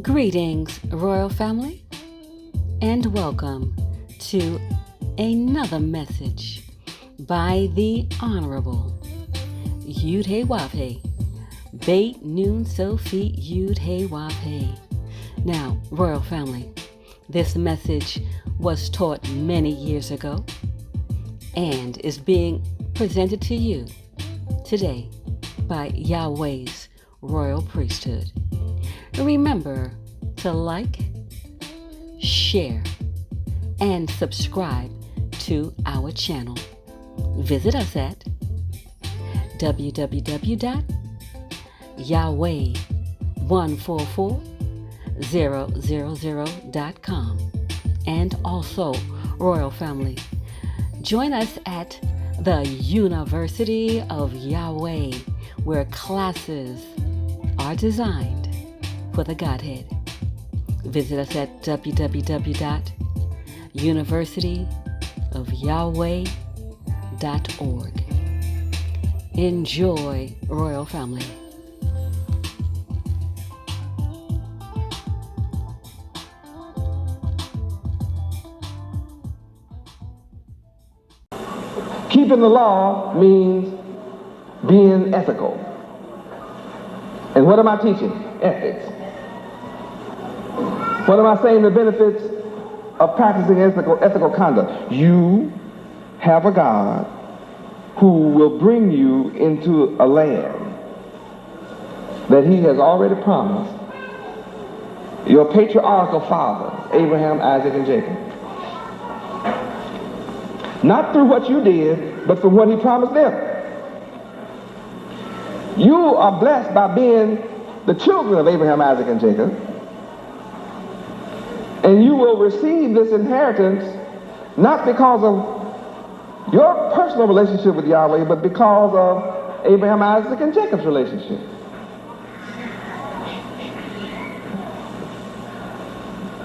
Greetings, royal family, and welcome to another message by the Honorable Yud-Heh-Wav-Heh, Beit Nun Sophie Yud-Heh-Wav-Heh. Now, royal family, this message was taught many years ago and is being presented to you today by Yahweh's royal priesthood. Remember to like, share, and subscribe to our channel. Visit us at www.yahweh144000.com. And also, royal family, join us at the University of Yahweh, where classes are designed for the Godhead. Visit us at www.universityofyahweh.org. Enjoy, royal family. Keeping the law means being ethical. And what am I teaching? Ethics. What am I saying the benefits of practicing ethical conduct? You have a God who will bring you into a land that he has already promised your patriarchal fathers, Abraham, Isaac, and Jacob. Not through what you did, but from what he promised them. You are blessed by being the children of Abraham, Isaac, and Jacob. And you will receive this inheritance not because of your personal relationship with Yahweh, but because of Abraham, Isaac, and Jacob's relationship.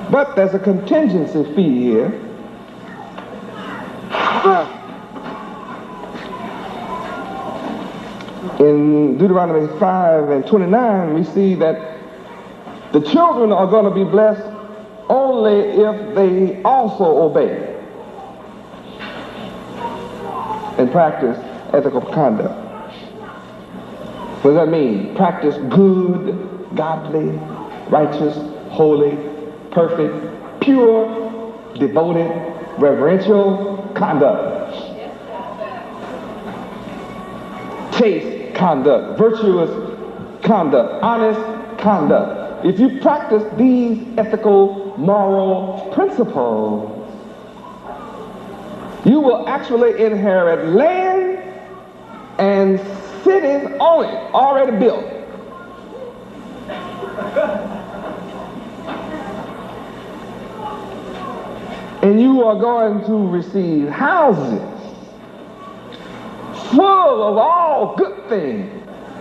But there's a contingency fee here. In Deuteronomy 5 and 29, we see that the children are going to be blessed only if they also obey and practice ethical conduct. What does that mean? Practice good, godly, righteous, holy, perfect, pure, devoted, reverential conduct. Chaste conduct, virtuous conduct, honest conduct. If you practice these ethical, moral principles, you will actually inherit land and cities on it, already built. And you are going to receive houses full of all good things,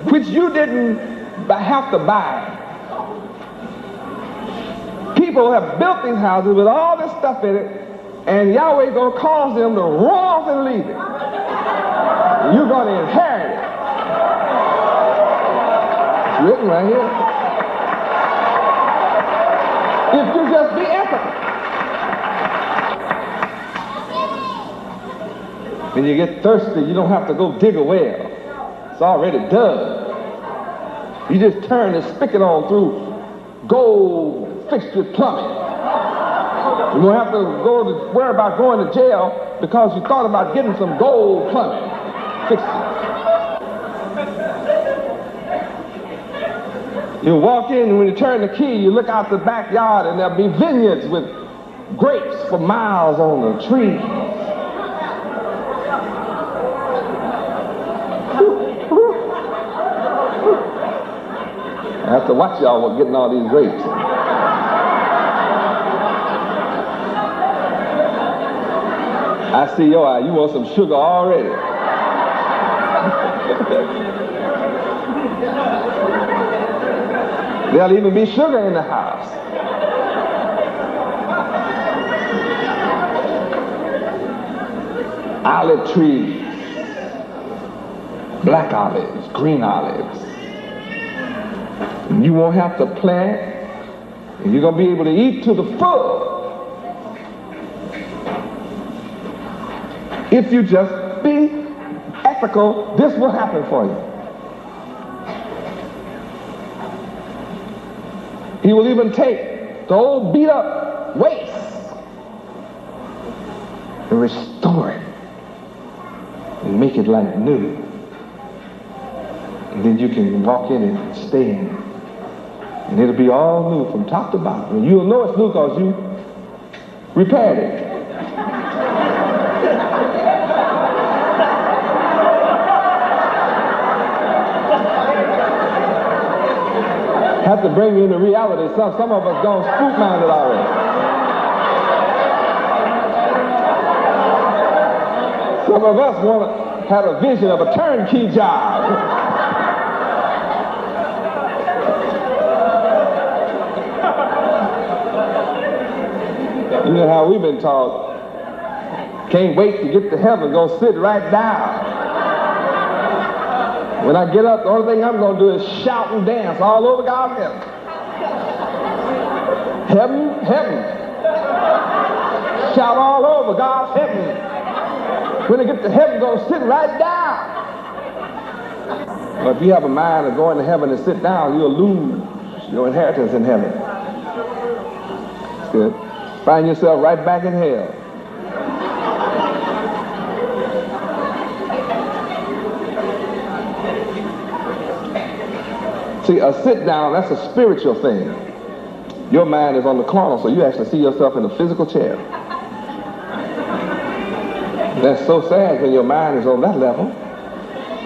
which you didn't have to buy. People have built these houses with all this stuff in it, and Yahweh is going to cause them to run off and leave it. You're going to inherit it. It's written right here. If you just be ethical. When you get thirsty, you don't have to go dig a well. It's already dug. You just turn the spigot on through gold fixture plumbing. You won't have to worry about going to jail because you thought about getting some gold plumbing fixture. You walk in, and when you turn the key, you look out the backyard, and there'll be vineyards with grapes for miles on the trees. I have to watch y'all getting all these grapes. I see your eye. You want some sugar already. There'll even be sugar in the house. Olive trees, black olives, green olives. You won't have to plant And you're going to be able to eat to the full if you just be ethical. This will happen for you. He will even take the old beat up waste and restore it and make it like new. And then you can walk in it and stay in it. And it'll be all new from top to bottom. And you'll know it's new because you repaired it. Have to bring you into reality. Some of us gone spook-minded already. Some of us had a vision of a turnkey job. You know how we've been taught. Can't wait to get to heaven. Gonna sit right down. When I get up, the only thing I'm going to do is shout and dance all over God's heaven. Heaven, heaven. Shout all over God's heaven. When I get to heaven, I'm going to sit right down. But if you have a mind of going to heaven and sit down, you'll lose your inheritance in heaven. Good. Find yourself right back in hell. See, a sit down, that's a spiritual thing. Your mind is on the corner, so you actually see yourself in a physical chair. That's so sad when your mind is on that level.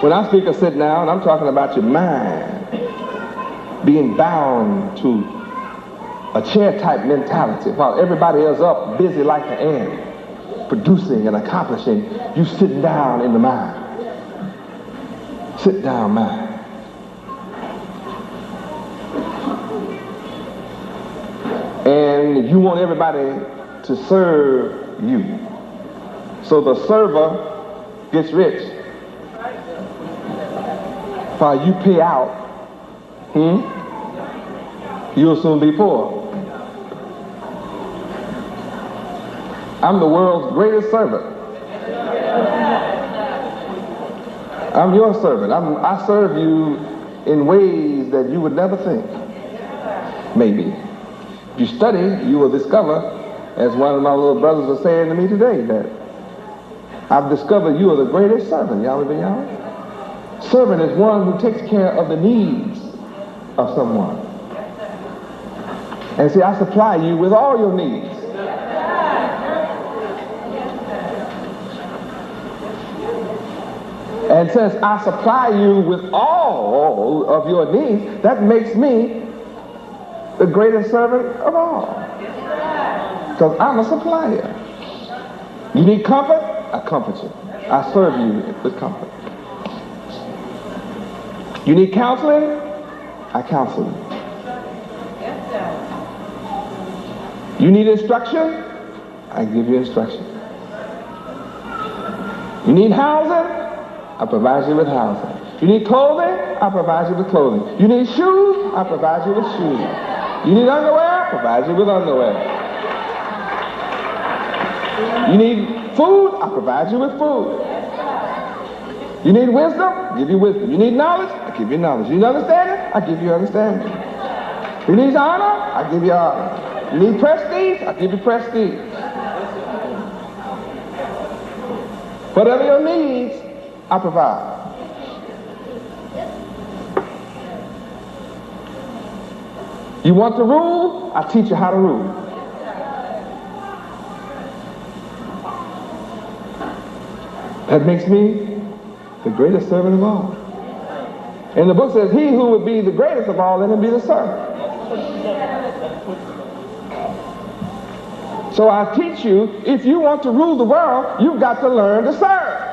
When I speak of sit down, I'm talking about your mind being bound to a chair-type mentality while everybody else up busy like the ant, producing and accomplishing. You sit down in the mind. Sit down mind. And you want everybody to serve you. So the server gets rich while you pay out. You'll soon be poor. I'm the world's greatest servant. I'm your servant. I serve you in ways that you would never think. Maybe. If you study, you will discover, as one of my little brothers was saying to me today, that I've discovered you are the greatest servant, Yahweh ben Yahweh. Servant is one who takes care of the needs of someone. And see, I supply you with all your needs. And since I supply you with all of your needs, that makes me the greatest servant of all. Because I'm a supplier. You need comfort? I comfort you. I serve you with comfort. You need counseling? I counsel you. You need instruction? I give you instruction. You need housing? I provide you with housing. You need clothing? I provide you with clothing. You need shoes? I provide you with shoes. You need underwear? I provide you with underwear. You need food? I provide you with food. You need wisdom? I give you wisdom. You need knowledge? I give you knowledge. You need understanding? I give you understanding. You need honor? I give you honor. You need prestige? I give you prestige. Whatever your needs, I provide. You want to rule? I teach you how to rule. That makes me the greatest servant of all. And the book says, he who would be the greatest of all, let him be the servant. So I teach you, if you want to rule the world, you've got to learn to serve.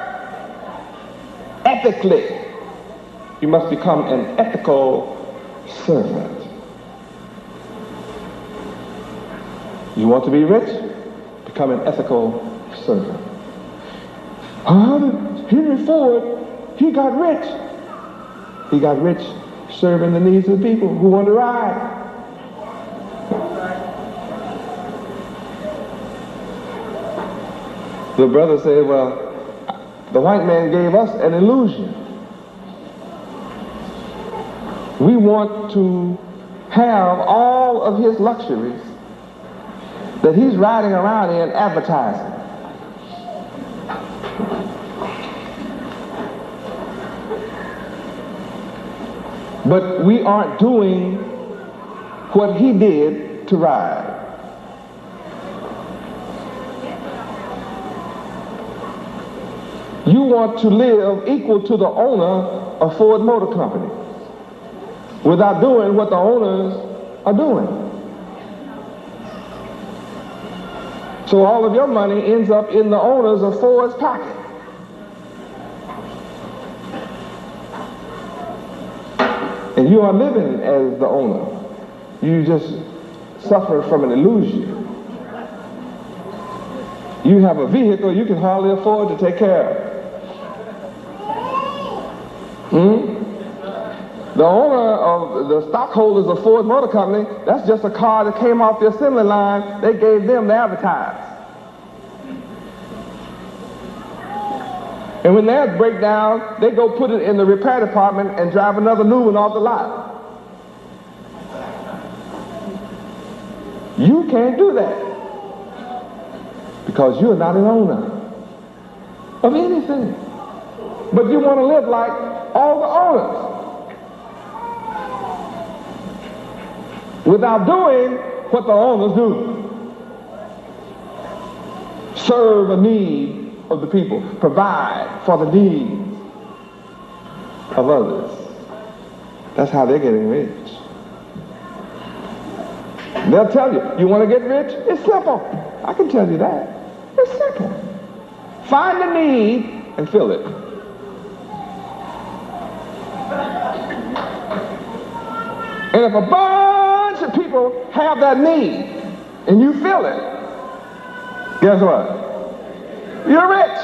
Ethically. You must become an ethical servant. You want to be rich? Become an ethical servant. Henry Ford, he got rich. He got rich serving the needs of the people who want to ride. The brother said, well, the white man gave us an illusion. We want to have all of his luxuries that he's riding around in advertising. But we aren't doing what he did to ride. You want to live equal to the owner of Ford Motor Company without doing what the owners are doing. So all of your money ends up in the owners of Ford's pocket. And you are living as the owner. You just suffer from an illusion. You have a vehicle you can hardly afford to take care of. The owner of the stockholders of Ford Motor Company, that's just a car that came off the assembly line. They gave them to advertise. And when theirs break down, they go put it in the repair department and drive another new one off the lot. You can't do that because you're not an owner of anything. But you want to live like all the owners without doing what the owners do. Serve a need of the people. Provide for the needs of others. That's how they're getting rich. They'll tell you, you want to get rich? It's simple. I can tell you that. It's simple. Find the need and fill it. And if a bunch of people have that need and you fill it, guess what? You're rich.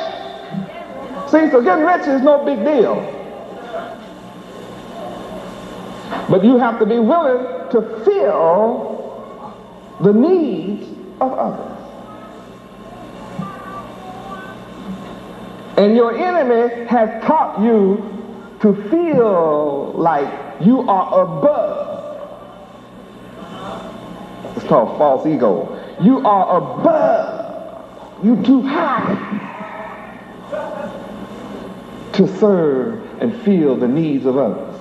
See, so getting rich is no big deal. But you have to be willing to fill the needs of others. And your enemy has taught you to feel like you are above. It's called false ego. You are above. You too high to serve and feel the needs of others.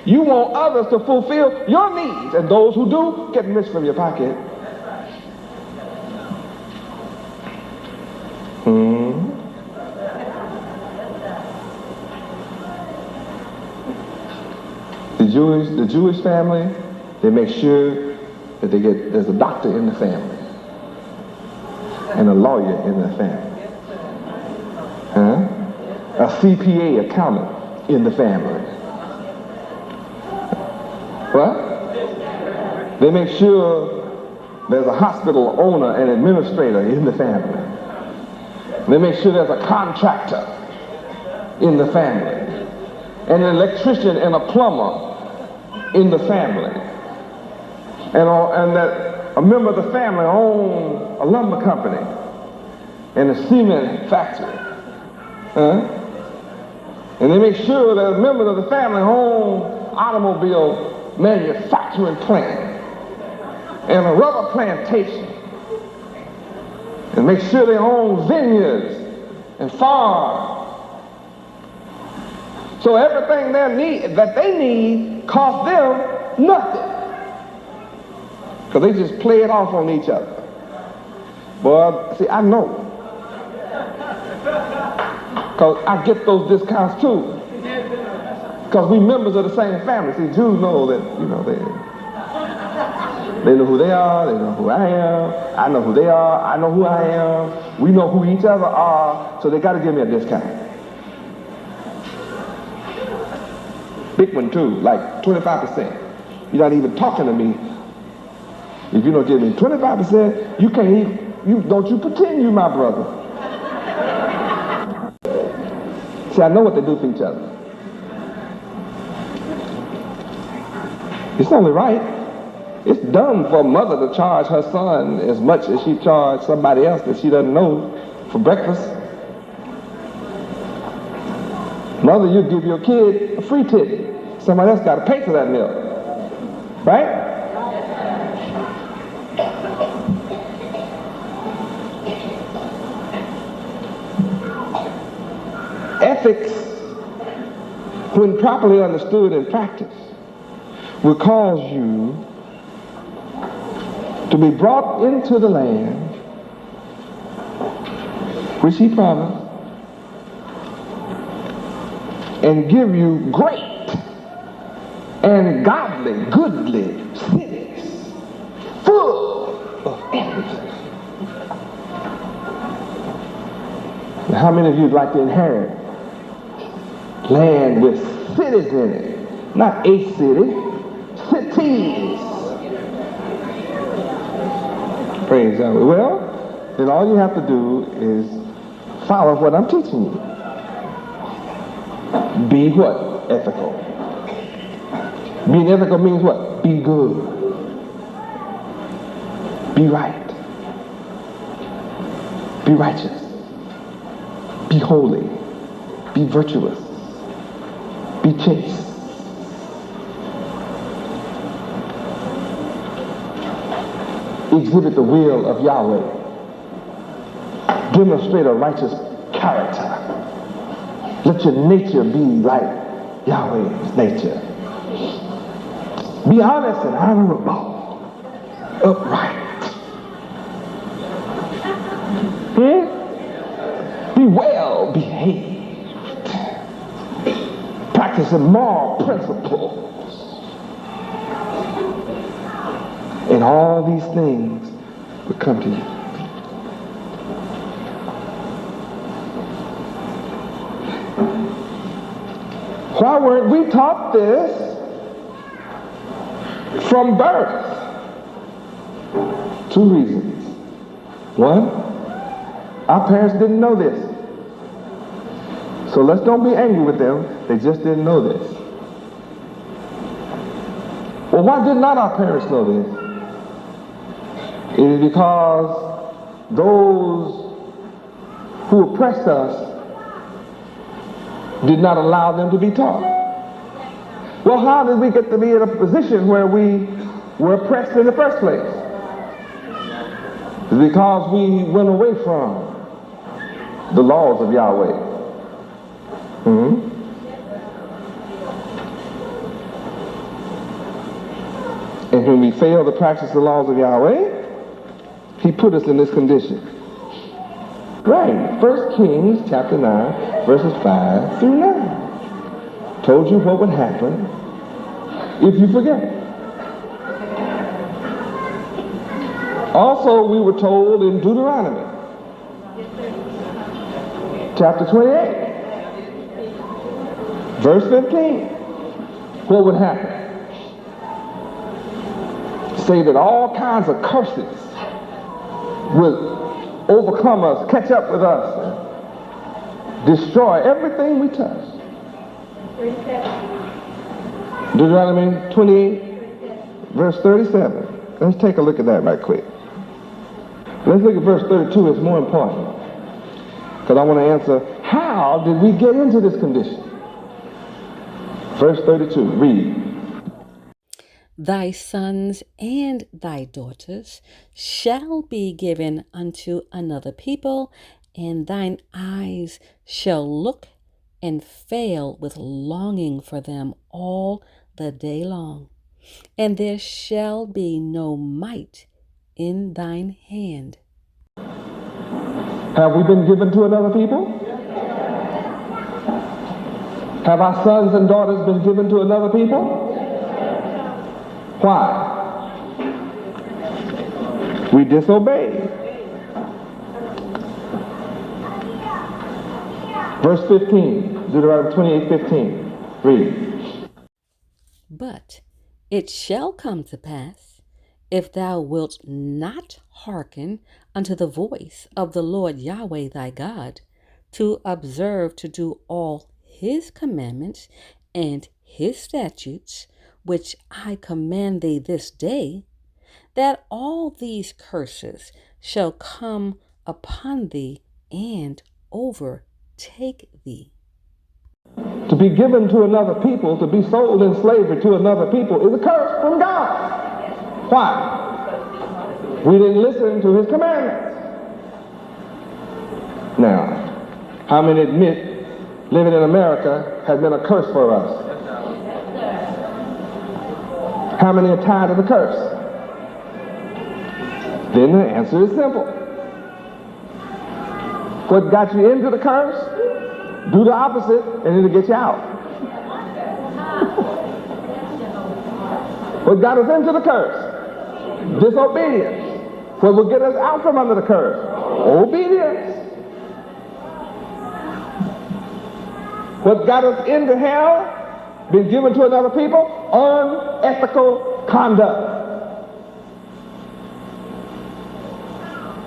You want others to fulfill your needs, and those who do get rich from your pocket. The Jewish family, they make sure that there's a doctor in the family and a lawyer in the family, a CPA accountant in the family. What? They make sure there's a hospital owner and administrator in the family. They make sure there's a contractor in the family, and an electrician and a plumber in the family, and that a member of the family owns a lumber company and a cement factory. And they make sure that a member of the family owns automobile manufacturing plant and a rubber plantation, and make sure they own vineyards and farms. So everything that they need costs them nothing, because they just play it off on each other. Boy, see, I know, because I get those discounts too, because we members of the same family. See, Jews know that, they know who they are, they know who I am, I know who they are, I know who I am, we know who each other are, so they got to give me a discount. Big one too, like 25%. You're not even talking to me. If you don't give me 25%, you can't even, don't you pretend you my brother. See, I know what they do for each other. It's only right. It's dumb for a mother to charge her son as much as she charged somebody else that she doesn't know for breakfast. Mother, you give your kid a free ticket. Somebody else got to pay for that meal. Right? Ethics, when properly understood and practiced, will cause you to be brought into the land which he promised and give you great and godly, goodly cities full of everything. Now, how many of you would like to inherit land with cities in it? Not a city, cities. Praise Yahweh. Well, then all you have to do is follow what I'm teaching you. Be what? Ethical. Being ethical means what? Be good. Be right. Be righteous. Be holy. Be virtuous. Be chaste. Exhibit the will of Yahweh. Demonstrate a righteous character. Let your nature be like Yahweh's nature. Be honest and honorable. Upright. Be well behaved. Practicing moral principles. And all these things will come to you. Why weren't we taught this from birth? 2 reasons. 1, our parents didn't know this. So let's don't be angry with them. They just didn't know this. Well, why did not our parents know this? It is because those who oppressed us did not allow them to be taught. Well, how did we get to be in a position where we were oppressed in the first place? It's because we went away from the laws of Yahweh. And when we fail to practice the laws of Yahweh, he put us in this condition. Right. 1 Kings chapter 9, verses 5 through 9. Told you what would happen if you forget. Also, we were told in Deuteronomy chapter 28, verse 15, what would happen? Say that all kinds of curses will overcome us, catch up with us, and destroy everything we touch. Deuteronomy 28, verse 37. Let's take a look at that right quick. Let's look at verse 32. It's more important. Because I want to answer, how did we get into this condition? Verse 32, read. Thy sons and thy daughters shall be given unto another people, and thine eyes shall look and fail with longing for them all the day long. And there shall be no might in thine hand. Have we been given to another people? Have our sons and daughters been given to another people? Why? We disobeyed. Verse 15, Deuteronomy 28:15. Read. But it shall come to pass, if thou wilt not hearken unto the voice of the Lord Yahweh thy God, to observe to do all his commandments and his statutes, which I command thee this day, that all these curses shall come upon thee and overtake thee. To be given to another people, to be sold in slavery to another people, is a curse from God. Why? We didn't listen to his commandments. Now, how many admit living in America has been a curse for us? How many are tired of the curse? Then the answer is simple. What got you into the curse? Do the opposite and it'll get you out. What got us into the curse? Disobedience. What will get us out from under the curse? Obedience. What got us into hell, been given to another people? Unethical conduct.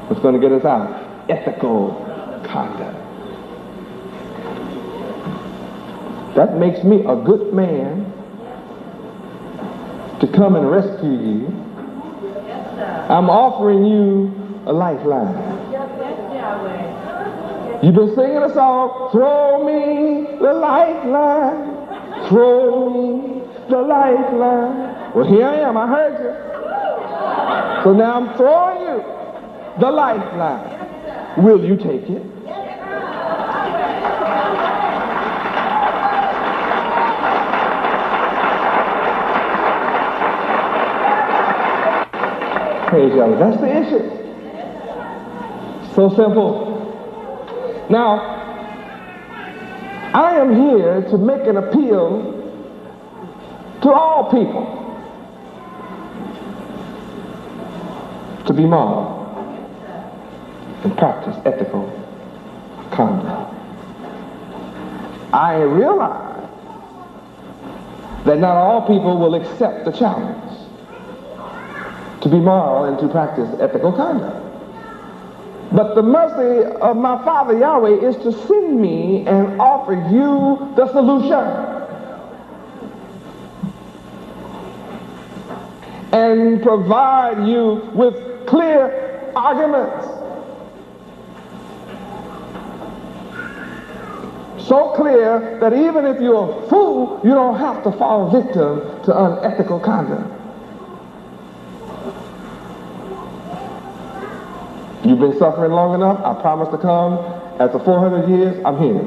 What's going to get us out? Ethical conduct. That makes me a good man to come and rescue you. I'm offering you a lifeline. You've been singing a song, throw me the lifeline, throw me the lifeline. Well, here I am, I heard you. So now I'm throwing you the lifeline. Will you take it? Praise Yahweh. That's the issue. So simple. Now, I am here to make an appeal to all people to be moral and practice ethical conduct. I realize that not all people will accept the challenge to be moral and to practice ethical conduct. But the mercy of my Father Yahweh is to send me and offer you the solution. And provide you with clear arguments. So clear that even if you're a fool, you don't have to fall victim to unethical conduct. You've been suffering long enough. I promise to come. After 400 years, I'm here.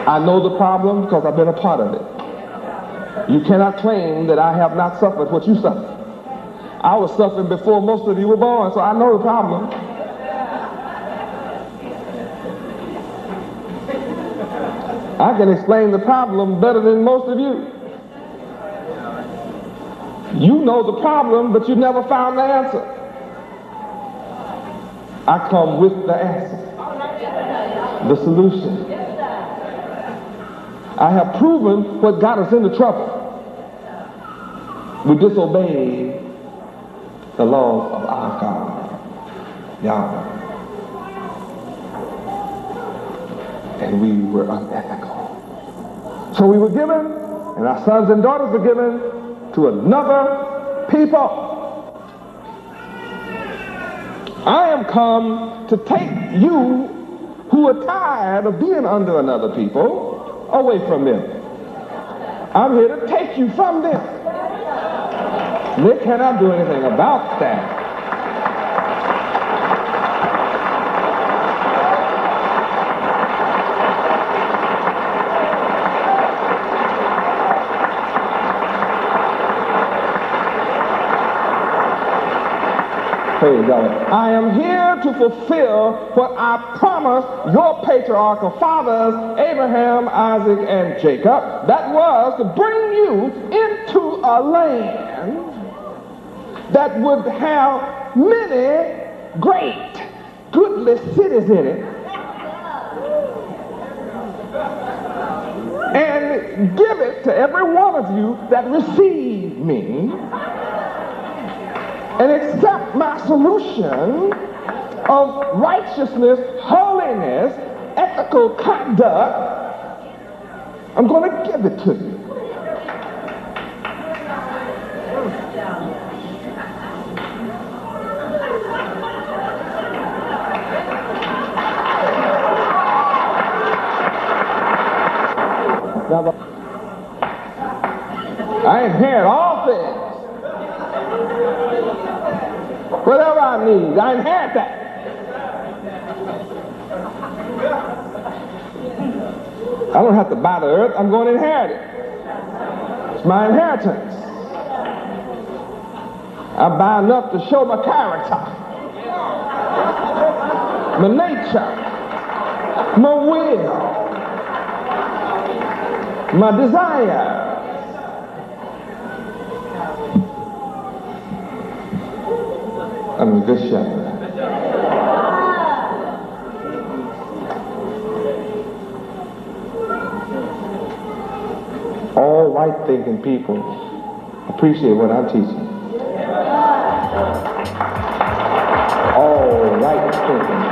I know the problem because I've been a part of it. You cannot claim that I have not suffered what you suffered. I was suffering before most of you were born, so I know the problem. I can explain the problem better than most of you. You know the problem, but you never found the answer. I come with the answer, the solution. I have proven what got us into trouble. We disobeyed the laws of our God, Yahweh. And we were unethical. So we were given, and our sons and daughters were given to another people. I am come to take you who are tired of being under another people away from them. I'm here to take you from them. They cannot do anything about that. Praise God. I am here to fulfill what I promised your patriarchal fathers, Abraham, Isaac, and Jacob. That was to bring you into a land that would have many great, goodly cities in it. And give it to every one of you that received me and accept my solution of righteousness, holiness, ethical conduct. I'm going to give it to you. I inherit all things. Whatever I need, I inherit that. I don't have to buy the earth, I'm going to inherit it. It's my inheritance. I buy enough to show my character, my nature, my will, my desire. I'm a good shepherd. All right-thinking people appreciate what I'm teaching. All right-thinking